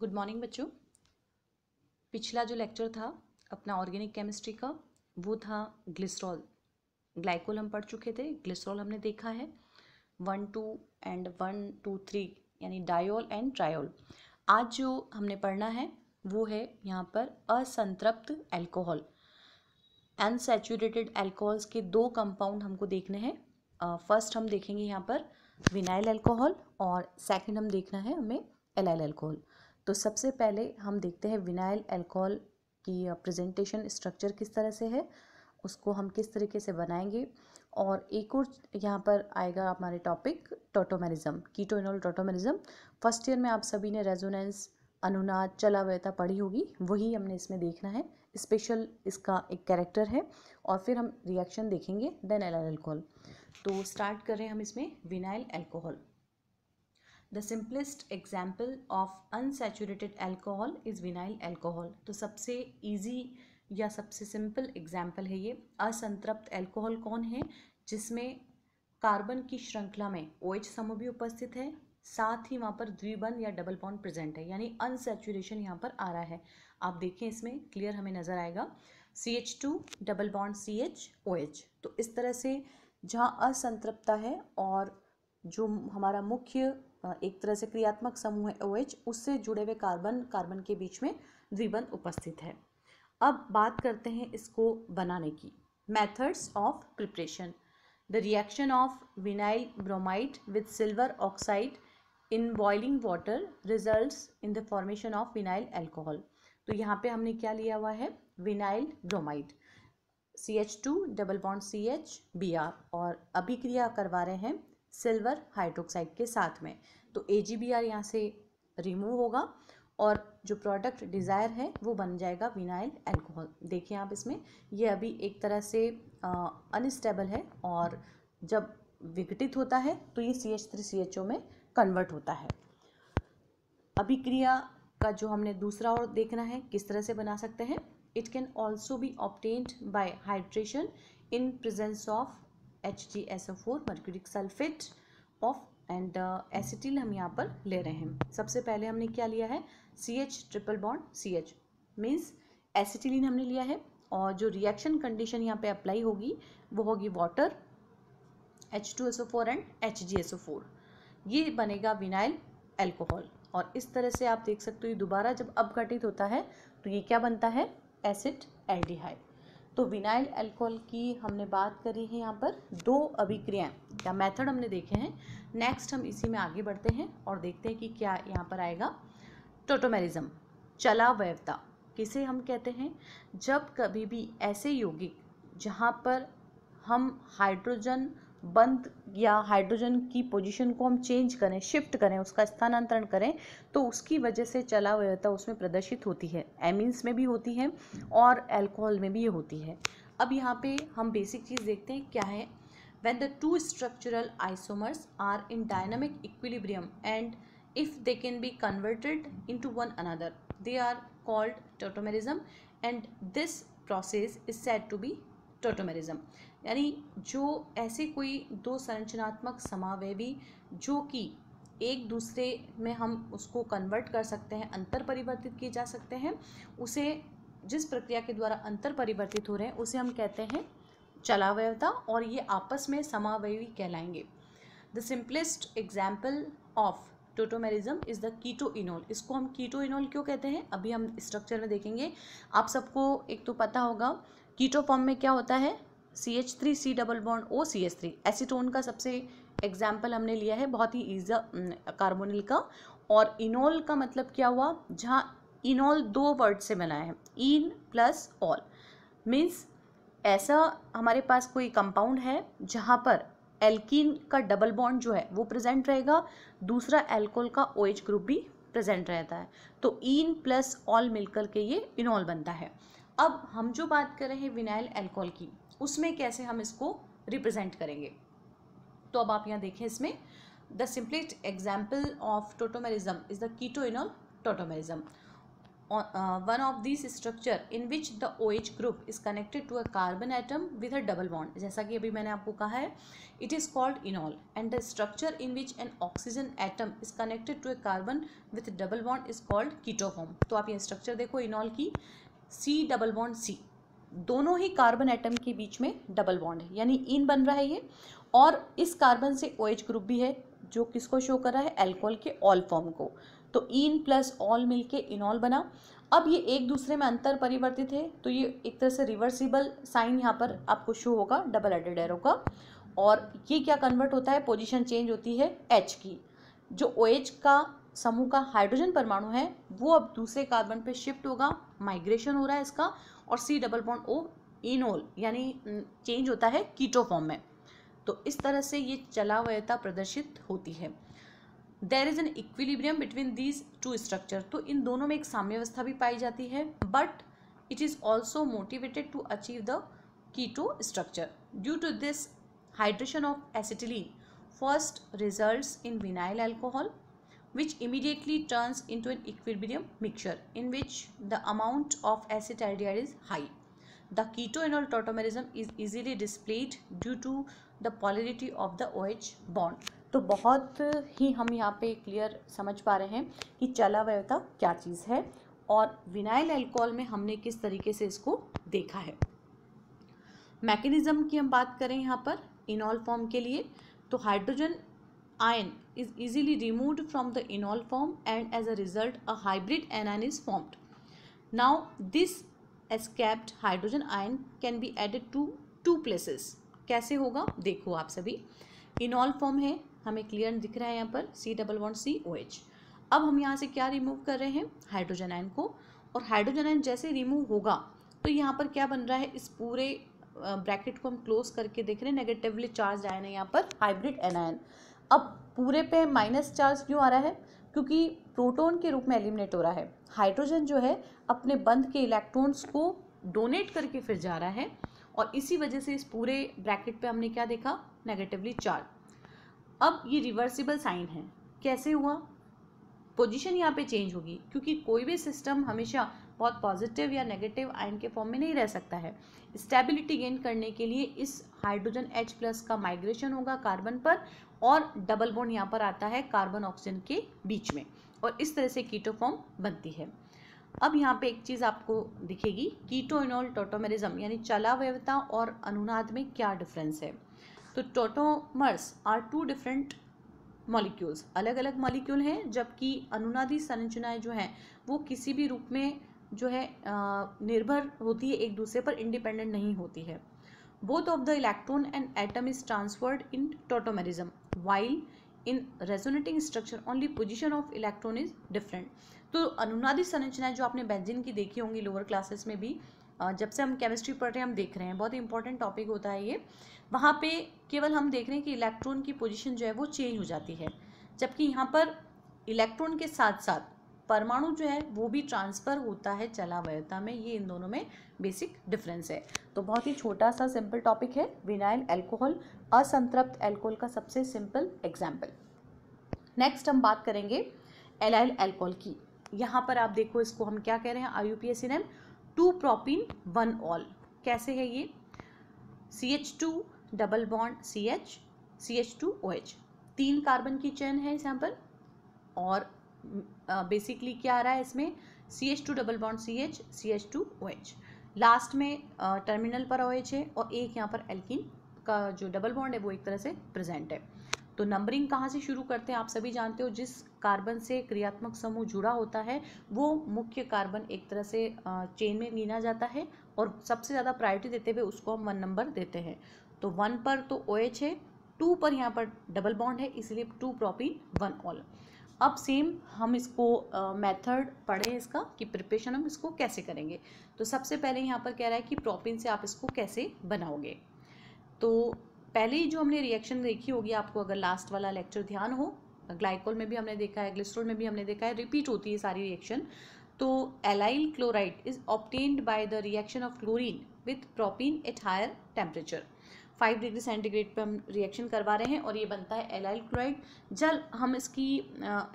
Good morning बच्चों। पिछला जो लेक्चर था अपना ऑर्गेनिक केमिस्ट्री का वो था ग्लिसरॉल। ग्लाइकोल हम पढ़ चुके थे, ग्लिसरॉल हमने देखा है 1 2 एंड 1 2 3 यानी डायोल एंड ट्रायोल। आज जो हमने पढ़ना है वो है यहाँ पर असंतृप्त अल्कोहल। अनसैचुरेटेड अल्कोहल्स के दो कंपाउंड हमको देखने हैं। फर्स्ट हम देखेंगे यहाँ पर विनाइल अल्कोहल और सेकंड हम देखना है हमें एलाइल अल्कोहल। तो सबसे पहले हम देखते हैं विनाइल अल्कोहल की प्रेजेंटेशन स्ट्रक्चर किस तरह से है, उसको हम किस तरीके से बनाएंगे। और एक और यहाँ पर आएगा हमारे topic tautomerism, keto enol tautomerism. First year में आप सभी ने रेजोनेंस, अनुनाद, चलावयता पढ़ी होगी, वही हमने इसमें देखना है। स्पेशल इसका एक कैरेक्टर है और फिर हम रिएक्शन देखेंगे देन एलाइल अल्कोहल। तो स्टार्ट कर रहे हैं हम इसमें vinyl alcohol. The simplest example of unsaturated alcohol is vinyl alcohol. तो सबसे ईजी या सबसे सिंपल एग्जाम्पल है ये। असंतृप्त अल्कोहल कौन है? जिसमें कार्बन की श्रृंखला में OH समूह भी उपस्थित है, साथ ही वहाँ पर द्विबंध या डबल बॉन्ड प्रेजेंट है, यानी अनसैचुरेशन यहाँ पर आ रहा है। आप देखें इसमें क्लियर हमें नज़र आएगा CH2 double bond CH OH। तो इस तरह से जहाँ असंतृप्तता है और जो हमारा मुख्य एक तरह से क्रियात्मक समूह है OH, उससे जुड़े हुए कार्बन के बीच में द्विबंध उपस्थित है। अब बात करते हैं इसको बनाने की। Methods of preparation. The reaction of vinyl bromide with silver oxide in boiling water results in the formation of vinyl alcohol. तो यहाँ पे हमने क्या लिया हुआ है? Vinyl bromide CH2 double bond CH Br और अभिक्रिया करवा रहे हैं सिल्वर हाइड्रोक्साइड के साथ में। तो AgBr यहाँ से रिमूव होगा और जो प्रोडक्ट डिज़ायर है वो बन जाएगा विनाइल अल्कोहल। देखिए आप इसमें ये अभी एक तरह से अनस्टेबल है और जब विघटित होता है तो ये CH3CHO में कन्वर्ट होता है। अभिक्रिया का जो हमने दूसरा और देखना है किस तरह से बना सकते हैं। It can also B obtained by hydration in presence of HgSO4 mercuric sulphate of and acetyl हम यहाँ पर ले रहे हैं। सबसे पहले हमने क्या लिया है? CH triple bond CH means acetylene हमने लिया है और जो रिएक्शन कंडीशन यहाँ पे अप्लाई होगी वो होगी वाटर, H2SO4 एंड HgSO4। ये बनेगा विनाइल अल्कोहल। और इस तरह से आप देख सकते हो दोबारा जब अपघटित होता है तो ये क्या बनता है? Acid aldehyde. तो विनाइल अल्कोहल की हमने बात करी है यहाँ पर दो अभिक्रियाएं या मेथड हमने देखे हैं। नेक्स्ट हम इसी में आगे बढ़ते हैं और देखते हैं कि क्या यहाँ पर आएगा। टोटोमेरिज्म, चलावयवता किसे हम कहते हैं? जब कभी भी ऐसे यौगिक जहाँ पर हम हाइड्रोजन बंद या हाइड्रोजन की पोजीशन को हम चेंज करें, शिफ्ट करें, उसका स्थानांतरण करें, तो उसकी वजह से चलावयवता उसमें प्रदर्शित होती है। एमीन्स में भी होती है और अल्कोहल में भी होती है। अब यहाँ पे हम बेसिक चीज़ देखते हैं क्या है। When the two structural isomers are in dynamic equilibrium and if they can be converted into one another, they are called tautomerism and this process is said to be tautomerism. यानी जो ऐसे कोई दो संरचनात्मक समावयवी जो कि एक दूसरे में हम उसको कन्वर्ट कर सकते हैं, अंतर परिवर्तित किए जा सकते हैं, उसे जिस प्रक्रिया के द्वारा अंतर परिवर्तित हो रहे हैं उसे हम कहते हैं चलावयवता और ये आपस में समावयवी कहलाएंगे। The simplest example of tautomerism is the keto enol. इसको हम कीटोइनोल क्यों कहते हैं अभी हम स्ट्रक्चर में देखेंगे। आप सबको एक तो पता होगा कीटो फॉर्म में क्या होता है? CH3C double bond OCH3। Acetone का सबसे एग्जाम्पल हमने लिया है, बहुत ही ईजी कार्बोनिल का। और इनोल का मतलब क्या हुआ? जहाँ इनोल दो वर्ड से बना है, इन प्लस ऑल मीन्स ऐसा हमारे पास कोई कंपाउंड है जहाँ पर एल्कीन का डबल बॉन्ड जो है वो प्रेजेंट रहेगा, दूसरा एल्कोहल का OH ग्रुप भी प्रेजेंट रहता है, तो इन प्लस ऑल मिलकर के ये इनोल बनता है। अब हम जो बात कर रहे हैं विनाइल अल्कोहल की, उसमें कैसे हम इसको रिप्रेजेंट करेंगे। तो अब आप यहाँ देखें इसमें the simplest example of tautomerism is the keto enol tautomerism. one of these structure in which the OH group is connected to a carbon atom with a double bond, जैसा कि अभी मैंने आपको कहा है, it is called enol, and the structure in which an oxygen atom is connected to a carbon with a double bond is called keto form. तो आप ये स्ट्रक्चर देखो इनॉल की, C डबल बॉन्ड C, दोनों ही कार्बन एटम के बीच में double bond है, यानी इन बन रहा है ये, और इस कार्बन से OH ग्रुप भी है जो किसको शो कर रहा है, एल्कोहल के ऑल फॉर्म को। तो इन प्लस ऑल मिलके इनॉल बना। अब ये एक दूसरे में अंतर परिवर्तित है, तो ये एक तरह से रिवर्सिबल साइन यहाँ पर आपको शो होगा डबल एडेड एरो का, और ये क्या कन्वर्ट होता है, पोजीशन चेंज होती है H की। जो OH का समूह का हाइड्रोजन परमाणु है वो अब दूसरे कार्बन पे शिफ्ट होगा, माइग्रेशन हो रहा है इसका, और C double bond O enol यानी चेंज होता है कीटो फॉर्म में। तो इस तरह से ये चलावयता प्रदर्शित होती है। There is an equilibrium between these two structure, तो इन दोनों में एक साम्यावस्था भी पाई जाती है, but it is also motivated to achieve the keto structure. Due to this hydration of acetylene first results in vinyl alcohol which immediately turns into an equilibrium mixture in which the amount of acetaldehyde is high. The ketoenol tautomerism is easily displayed due to the polarity of the OH bond. तो बहुत ही हम यहाँ पे clear समझ पा रहे हैं कि चलावयता क्या चीज़ है, और विनाइल अल्कोहल में हमने किस तरीके से इसको देखा है। मैकेनिज्म की हम बात करें यहाँ पर इनॉल फॉर्म के लिए, तो hydrogen ion is easily removed from the enol form and as a result a hybrid anion is formed. Now this escaped hydrogen ion can be added to two places. कैसे होगा देखो आप सभी, इनॉल फॉर्म है हमें क्लियर दिख रहा है यहाँ पर C double bond C OH। अब हम यहाँ से क्या रिमूव कर रहे हैं, हाइड्रोजन आयन को, और हाइड्रोजन आयन जैसे रिमूव होगा तो यहाँ पर क्या बन रहा है, इस पूरे ब्रैकेट को हम क्लोज करके देख रहे हैं, नेगेटिवली चार्ज आयन है यहाँ पर हाइब्रिड एनायन। अब पूरे पे माइनस चार्ज क्यों आ रहा है, क्योंकि प्रोटॉन के रूप में एलिमिनेट हो रहा है। हाइड्रोजन जो है अपने बंध के इलेक्ट्रॉन्स को डोनेट करके फिर जा रहा है, और इसी वजह से इस पूरे ब्रैकेट पे हमने क्या देखा, नेगेटिवली चार्ज। अब ये रिवर्सिबल साइन है, कैसे हुआ, पोजीशन यहाँ पे चेंज होगी, क्योंकि कोई भी सिस्टम हमेशा बहुत पॉजिटिव या नेगेटिव आयन के फॉर्म में नहीं रह सकता है। स्टेबिलिटी गेन करने के लिए इस हाइड्रोजन H+ का माइग्रेशन होगा कार्बन पर, और डबल बॉन्ड यहाँ पर आता है कार्बन ऑक्सीजन के बीच में, और इस तरह से कीटो फॉर्म बनती है। अब यहाँ पे एक चीज़ आपको दिखेगी, कीटोइनॉल टॉटोमेरिज्म यानी चलावयवता और अनुनाद में क्या डिफरेंस है। तो tautomers are two different molecules, अलग अलग मॉलिक्यूल हैं, जबकि अनुनादी संरचनाएं जो हैं वो किसी भी रूप में जो है निर्भर होती है, एक दूसरे पर इंडिपेंडेंट नहीं होती है। Both of the electron and atom is transferred in tautomerism, while in resonating structure only position of electron is different. तो अनुनादी संरचनाएं जो आपने बेंजीन की देखी होंगी लोअर क्लासेस में भी, जब से हम केमिस्ट्री पढ़ रहे हैं हम देख रहे हैं, बहुत इंपॉर्टेंट टॉपिक होता है ये। वहाँ पे केवल हम देख रहे हैं कि इलेक्ट्रॉन की पोजीशन जो है वो चेंज हो जाती है, जबकि यहाँ पर इलेक्ट्रॉन के साथ साथ परमाणु जो है वो भी ट्रांसफ़र होता है चलावयता में। ये इन दोनों में बेसिक डिफरेंस है। तो बहुत ही छोटा सा सिंपल टॉपिक है विनाइल अल्कोहल, असंतृप्त अल्कोहल का सबसे सिंपल एग्जाम्पल। नेक्स्ट हम बात करेंगे एलाइल अल्कोहल की। यहाँ पर आप देखो, इसको हम क्या कह रहे हैं, IUPAC नेम 2 प्रोपीन 1 ऑल। कैसे है ये, CH2 double bond CH CH2 OH, 3 carbon की चेन है यहाँ पर, और बेसिकली क्या आ रहा है इसमें, CH2 double bond CH CH2 OH, last में टर्मिनल पर OH है, और एक यहाँ पर एल्कीन का जो डबल बॉन्ड है वो एक तरह से प्रेजेंट है। तो नंबरिंग कहाँ से शुरू करते हैं आप सभी जानते हो, जिस कार्बन से क्रियात्मक समूह जुड़ा होता है वो मुख्य कार्बन एक तरह से चेन में गिना जाता है, और सबसे ज़्यादा प्रायोरिटी देते हुए उसको हम 1 नंबर देते हैं। तो 1 पर तो OH है, 2 पर यहाँ पर डबल बॉन्ड है, इसलिए 2 प्रोपीन 1 ऑल। अब सेम हम इसको मेथड पढ़े इसका कि प्रिपरेशन हम इसको कैसे करेंगे। तो सबसे पहले यहाँ पर कह रहा है कि प्रोपीन से आप इसको कैसे बनाओगे। तो पहले ही जो हमने रिएक्शन देखी होगी आपको, अगर लास्ट वाला लेक्चर ध्यान हो, ग्लाइकोल में भी हमने देखा है, ग्लिसरॉल में भी हमने देखा है, रिपीट होती है सारी रिएक्शन। तो allyl chloride is obtained by the reaction of chlorine with propene at higher temperature. 5 degree centigrade पे हम रिएक्शन करवा रहे हैं और ये बनता है एलाइल क्लोराइड। जल हम इसकी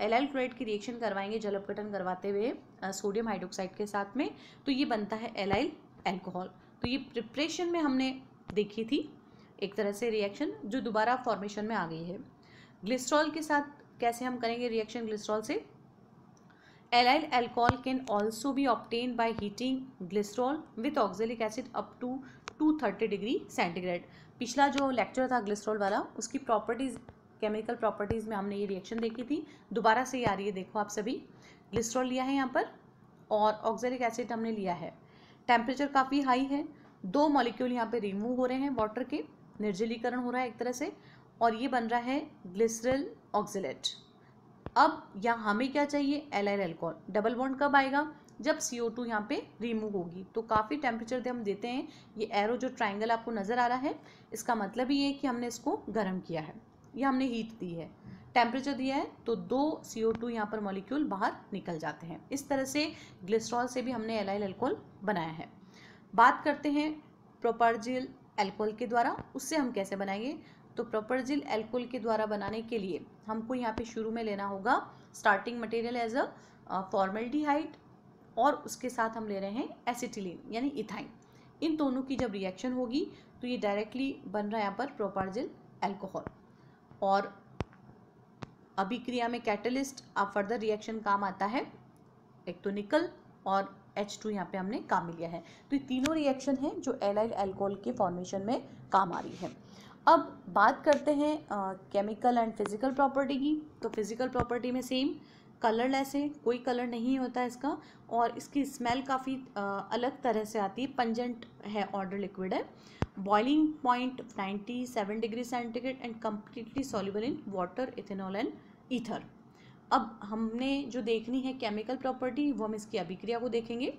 एलाइल क्लोराइड की रिएक्शन करवाएंगे जल अपघटन करवाते हुए सोडियम हाइड्रोक्साइड के साथ में, तो ये बनता है एलाइल अल्कोहल। तो ये प्रिपरेशन में हमने देखी थी एक तरह से रिएक्शन जो दोबारा फॉर्मेशन में आ गई है। ग्लिसरॉल के साथ कैसे हम करेंगे रिएक्शन ग्लिसरॉल से? Allyl alcohol can also be obtain by heating glycerol with oxalic acid up to 230 degree centigrade. पिछला जो लेक्चर था ग्लिसरॉल वाला उसकी प्रॉपर्टीज़, केमिकल प्रॉपर्टीज़ में हमने ये रिएक्शन देखी थी, दोबारा से आ रही है। देखो आप सभी, ग्लिसरॉल लिया है यहाँ पर और ऑक्जेलिक एसिड हमने लिया है। टेम्परेचर काफ़ी हाई है, 2 मॉलिक्यूल यहाँ पे रिमूव हो रहे हैं वाटर के, निर्जलीकरण हो रहा है एक तरह से, और ये बन रहा है ग्लिसरल ऑक्जेलेट। अब यहाँ हमें क्या चाहिए? Allyl alcohol. डबल बॉन्ड कब आएगा? जब CO2 यहाँ पे रिमूव होगी। तो काफ़ी टेम्परेचर हम देते हैं। ये एरो जो ट्राइंगल आपको नज़र आ रहा है, इसका मतलब ये है कि हमने इसको गर्म किया है या हमने हीट दी है, टेम्परेचर दिया है, तो 2 CO2 यहाँ पर मॉलिक्यूल बाहर निकल जाते हैं। इस तरह से ग्लिसरॉल से भी हमने एलाइल अल्कोहल बनाया है। बात करते हैं प्रोपरजिल अल्कोहल के द्वारा, उससे हम कैसे बनाएंगे? तो प्रोपरजिल अल्कोहल के द्वारा बनाने के लिए हमको यहाँ पे शुरू में लेना होगा starting material as a formaldehyde, और उसके साथ हम ले रहे हैं एसिटिलीन यानी इथाइन। इन दोनों की जब रिएक्शन होगी तो ये डायरेक्टली बन रहा है यहाँ पर प्रोपरजिल अल्कोहल। और अभिक्रिया में कैटलिस्ट अब फर्दर रिएक्शन काम आता है, एक तो निकल और H2 यहाँ पे हमने काम में लिया है। तो ये तीनों रिएक्शन हैं जो एलाइल अल्कोहल के फॉर्मेशन में काम आ रही है। अब बात करते हैं केमिकल एंड फिजिकल प्रॉपर्टी की। तो फिजिकल प्रॉपर्टी में सेम, कलरलेस है, कोई कलर नहीं होता इसका, और इसकी स्मेल काफ़ी अलग तरह से आती है, पंजेंट है, ऑर्डर लिक्विड है, boiling point 97 degree centigrade and completely soluble in water, ethanol and ether. अब हमने जो देखनी है केमिकल प्रॉपर्टी वो हम इसकी अभिक्रिया को देखेंगे।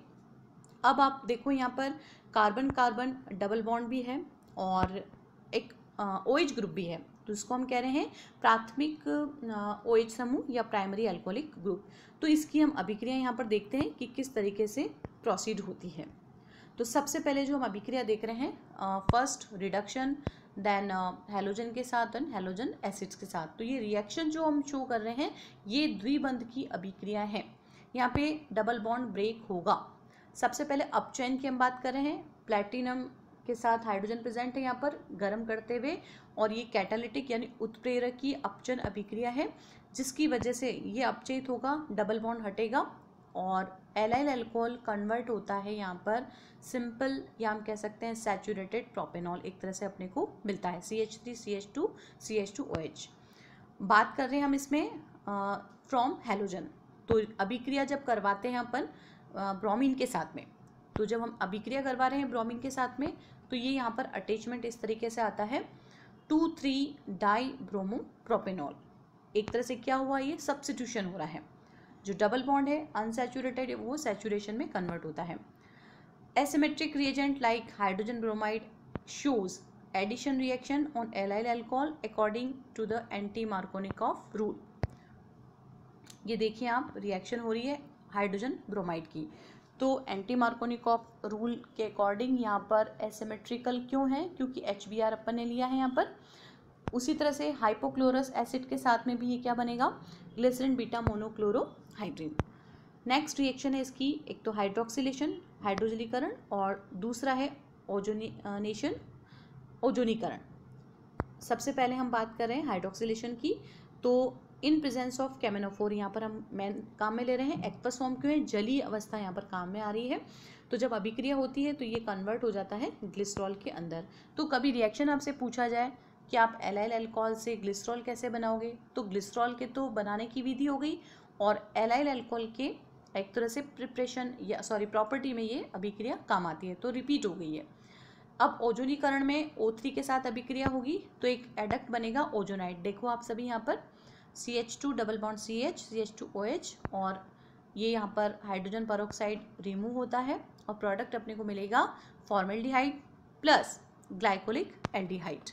अब आप देखो यहाँ पर कार्बन कार्बन डबल बॉन्ड भी है और एक OH ग्रुप भी है, तो इसको हम कह रहे हैं प्राथमिक OH समूह या प्राइमरी अल्कोहलिक ग्रुप। तो इसकी हम अभिक्रिया यहाँ पर देखते हैं कि किस तरीके से प्रोसीड होती है। तो सबसे पहले जो हम अभिक्रिया देख रहे हैं, फर्स्ट रिडक्शन, देन हैलोजन के साथ एंड हैलोजन एसिड्स के साथ। तो ये रिएक्शन जो हम शो कर रहे हैं ये द्विबंध की अभिक्रिया है। यहाँ पे डबल बॉन्ड ब्रेक होगा। सबसे पहले अपचयन की हम बात कर रहे हैं, प्लैटिनम के साथ हाइड्रोजन प्रेजेंट है यहाँ पर गर्म करते हुए, और ये कैटालिटिक यानी उत्प्रेरक की अपचयन अभिक्रिया है जिसकी वजह से ये अपचयित होगा, डबल बॉन्ड हटेगा और एलाइल अल्कोहल कन्वर्ट होता है यहाँ पर सिंपल, या हम कह सकते हैं सैचुरेटेड प्रोपेनॉल एक तरह से अपने को मिलता है, CH3 CH2 CH2OH। बात कर रहे हैं हम इसमें फ्रॉम हैलोजन। तो अभिक्रिया जब करवाते हैं अपन ब्रोमीन के साथ में, तो जब हम अभिक्रिया करवा रहे हैं ब्रोमीन के साथ में तो ये यहाँ पर अटैचमेंट इस तरीके से आता है 2,3 डाई ब्रोमो प्रोपेनॉल। एक तरह से क्या हुआ, ये सब्स्टिट्यूशन हो रहा है, जो डबल बॉन्ड है अनसैचुरेटेड वो सैचुरेशन में कन्वर्ट होता है। Asymmetric reagent like hydrogen bromide shows addition reaction on allyl alcohol according to the anti Markovnikov rule. ये देखिए आप, रिएक्शन हो रही है हाइड्रोजन ब्रोमाइड की, तो एंटी मार्कोनिकॉफ रूल के अकॉर्डिंग यहाँ पर एसिमेट्रिकल क्यों है, क्योंकि HBr अपन ने लिया है यहाँ पर। उसी तरह से हाइपोक्लोरस एसिड के साथ में भी ये क्या बनेगा, ग्लिसरीन बीटा मोनोक्लोरोहाइड्रिन। नेक्स्ट रिएक्शन है इसकी, एक तो हाइड्रोक्सिलेशन हाइड्रोजलीकरण और दूसरा है ओजोनेशन ओजोनीकरण। सबसे पहले हम बात कर रहे हैं हाइड्रोक्सिलेशन की। तो इन प्रेजेंस ऑफ कैमेनोफोर यहाँ पर हम मेन काम में ले रहे हैं, एक्वस फॉर्म क्यों है, जलीय अवस्था यहाँ पर काम में आ रही है। तो जब अभिक्रिया होती है तो ये कन्वर्ट हो जाता है ग्लिसरॉल के अंदर। तो कभी रिएक्शन आपसे पूछा जाए कि आप एलाइल अल्कोहल से ग्लिसरॉल कैसे बनाओगे, तो ग्लिसरॉल के तो बनाने की विधि हो गई, और एलाइल अल्कोहल के एक तरह से प्रिपरेशन या प्रॉपर्टी में ये अभिक्रिया काम आती है, तो रिपीट हो गई है। अब ओजोनीकरण में O3 के साथ अभिक्रिया होगी तो एक एडक्ट बनेगा ओजोनाइड। देखो आप सभी यहाँ पर CH2 double bond CH CH2OH, और ये यहाँ पर हाइड्रोजन पेरोक्साइड रिमूव होता है और प्रोडक्ट अपने को मिलेगा फॉर्मल्डिहाइड प्लस ग्लाइकोलिक एल्डिहाइड।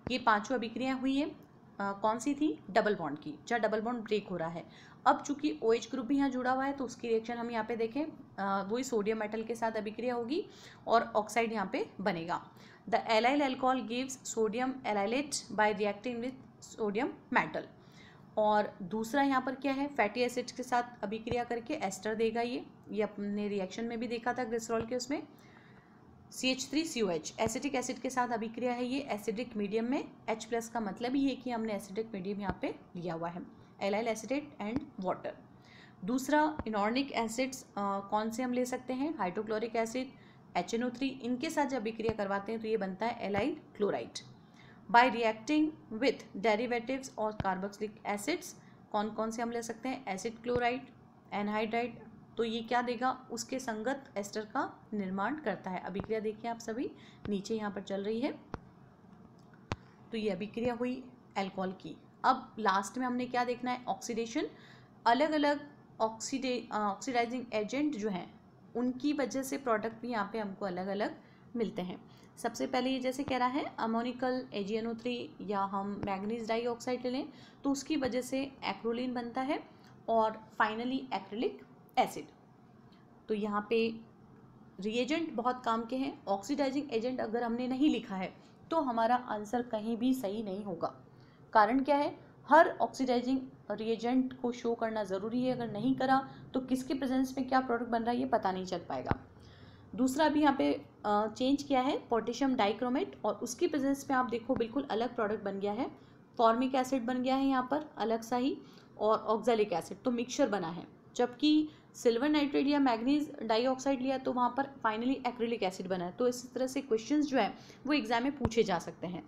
ये पांचों अभिक्रियाएं हुई हैं। कौन सी थी, डबल बॉन्ड की, जहाँ डबल बॉन्ड ब्रेक हो रहा है। अब चूंकि OH ग्रुप भी यहाँ जुड़ा हुआ है तो उसकी रिएक्शन हम यहाँ पे देखें, वही सोडियम मेटल के साथ अभिक्रिया होगी और ऑक्साइड यहाँ पे बनेगा। The allyl alcohol gives sodium allylate by reacting with sodium metal. और दूसरा यहाँ पर क्या है, फैटी एसिड के साथ अभिक्रिया करके एस्टर देगा। ये अपने रिएक्शन में भी देखा था ग्लिसरॉल के, उसमें CH3COH एसिटिक एसिड के साथ अभिक्रिया है ये एसिडिक मीडियम में। H+ का मतलब ही है कि हमने एसिडिक मीडियम यहाँ पे लिया हुआ है, एलाइल एसिडेट एंड वाटर। दूसरा इनऑर्गेनिक एसिड्स कौन से हम ले सकते हैं, हाइड्रोक्लोरिक एसिड, HNO3, इनके साथ जब अभिक्रिया करवाते हैं तो ये बनता है allyl chloride. Bye reacting with derivatives और कार्बोक्सिलिक एसिड्स कौन कौन से हम ले सकते हैं, एसिड क्लोराइड, एनहाइड्राइड, तो ये क्या देगा, उसके संगत एस्टर का निर्माण करता है। अभिक्रिया देखिए आप सभी नीचे यहाँ पर चल रही है, तो ये अभिक्रिया हुई अल्कोहल की। अब लास्ट में हमने क्या देखना है, ऑक्सीडेशन। अलग अलग ऑक्सीडाइजिंग एजेंट जो हैं उनकी वजह से प्रोडक्ट भी यहाँ पे हमको अलग अलग मिलते हैं। सबसे पहले ये जैसे कह रहा है अमोनिकल AgNO3 या हम मैग्नीज डाइऑक्साइड ले लें तो उसकी वजह से एक्रोलीन बनता है और फाइनली एक्रिलिक एसिड। तो यहाँ पे रिएजेंट बहुत काम के हैं। ऑक्सीडाइजिंग एजेंट अगर हमने नहीं लिखा है तो हमारा आंसर कहीं भी सही नहीं होगा। कारण क्या है, हर ऑक्सीडाइजिंग रिएजेंट को शो करना ज़रूरी है, अगर नहीं करा तो किसके प्रेजेंस में क्या प्रोडक्ट बन रहा है ये पता नहीं चल पाएगा। दूसरा भी यहाँ पे चेंज किया है पोटेशियम डाइक्रोमेट और उसकी प्रेजेंस में आप देखो बिल्कुल अलग प्रोडक्ट बन गया है, फॉर्मिक एसिड बन गया है यहाँ पर अलग सा ही, और ऑक्सैलिक एसिड, तो मिक्सचर बना है। जबकि सिल्वर नाइट्रेट या मैग्नीज डाइऑक्साइड लिया तो वहाँ पर फाइनली एक्रिलिक एसिड बना है। तो इस तरह से क्वेश्चंस जो है वो एग्जाम में पूछे जा सकते हैं।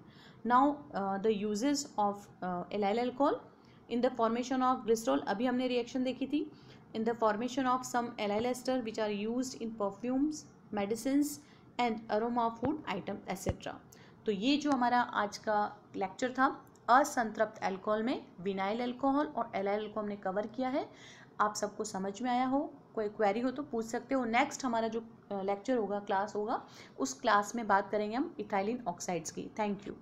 Now the uses of allyl alcohol in the formation of glycerol, अभी हमने रिएक्शन देखी थी। In the formation of some allyl ester which are used in perfumes, medicines and aroma food item etcetera. तो ये जो हमारा आज का लेक्चर था असंतृप्त अल्कोहल में विनाइल अल्कोहल और एलाइल अल्कोहल हमने कवर किया है। आप सबको समझ में आया हो, कोई क्वेरी हो तो पूछ सकते हो। नेक्स्ट हमारा जो लेक्चर होगा, क्लास होगा, उस क्लास में बात करेंगे हम इथाइलिन ऑक्साइड्स की। Thank you.